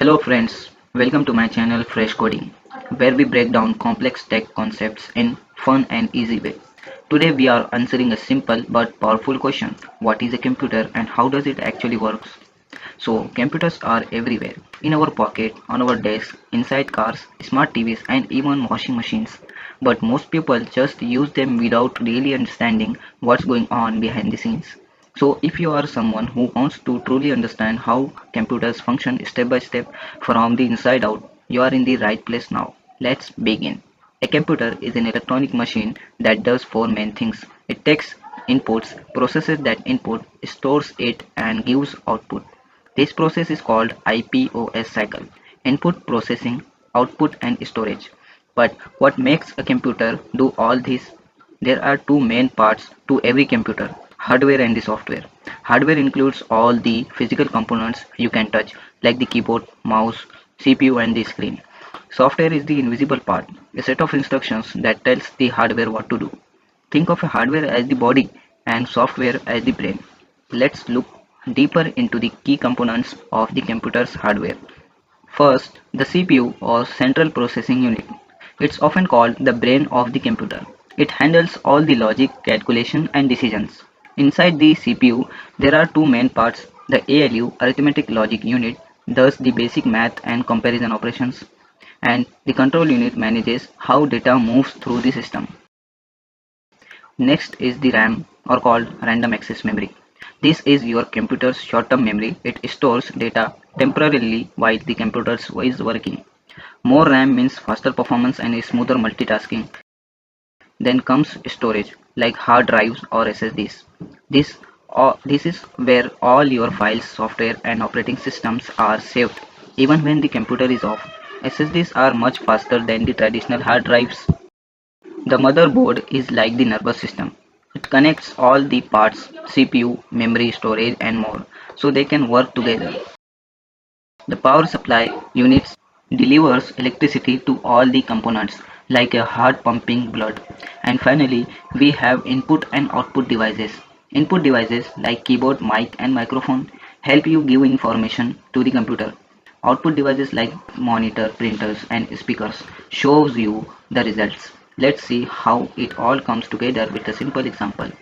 Hello friends, welcome to my channel Fresh Coding, where we break down complex tech concepts in fun and easy way. Today we are answering a simple but powerful question. What is a computer and how does it actually work? So computers are everywhere, in our pocket, on our desk, inside cars, smart TVs and even washing machines. But most people just use them without really understanding what's going on behind the scenes. So if you are someone who wants to truly understand how computers function step by step from the inside out, you are in the right place now. Let's begin. A computer is an electronic machine that does four main things. It takes inputs, processes that input, stores it and gives output. This process is called IPOS cycle: input, processing, output and storage. But what makes a computer do all this? There are two main parts to every computer: hardware and the software. Hardware includes all the physical components you can touch, like the keyboard, mouse, CPU and the screen. Software is the invisible part, a set of instructions that tells the hardware what to do. Think of a hardware as the body and software as the brain. Let's look deeper into the key components of the computer's hardware. First, the CPU or central processing unit. It's often called the brain of the computer. It handles all the logic, calculation and decisions. Inside the CPU, there are two main parts. The ALU, arithmetic logic unit, does the basic math and comparison operations, and the control unit manages how data moves through the system. Next is the RAM, or called random access memory. This is your computer's short-term memory. It stores data temporarily while the computer is working. More RAM means faster performance and smoother multitasking. Then comes storage, like hard drives or SSDs. This is where all your files, software and operating systems are saved, even when the computer is off. SSDs are much faster than the traditional hard drives. The motherboard is like the nervous system. It connects all the parts: CPU, memory, storage and more, so they can work together. The power supply unit delivers electricity to all the components like a heart pumping blood. And finally, we have input and output devices. Input devices like keyboard, mic and microphone help you give information to the computer. Output devices like monitor, printers and speakers shows you the results. Let's see how it all comes together with a simple example.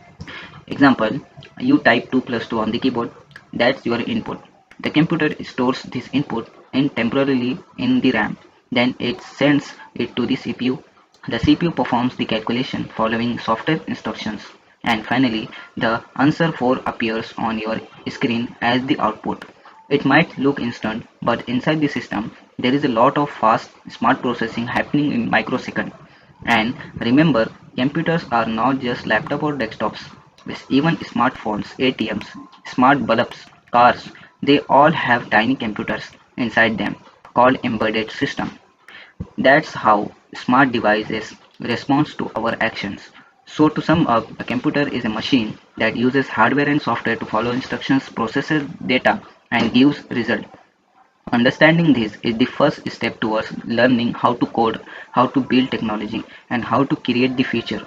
Example, you type 2 plus 2 on the keyboard. That's your input. The computer stores this input in temporarily in the RAM. Then it sends it to the CPU. The CPU performs the calculation following software instructions. And finally, the answer 4 appears on your screen as the output. It might look instant, but inside the system, there is a lot of fast, smart processing happening in microseconds. And remember, computers are not just laptop or desktops. With even smartphones, ATMs, smart bulbs, cars, they all have tiny computers inside them called embedded system. That's how smart devices respond to our actions. So to sum up, a computer is a machine that uses hardware and software to follow instructions, processes data, and gives result. Understanding this is the first step towards learning how to code, how to build technology, and how to create the future.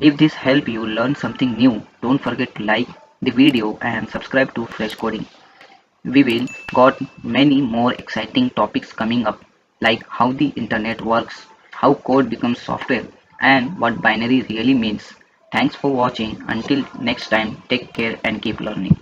If this helped you learn something new, don't forget to like the video and subscribe to Fresh Coding. We will got many more exciting topics coming up, like how the internet works, how code becomes software, and what binary really means. Thanks for watching. Until next time, take care and keep learning.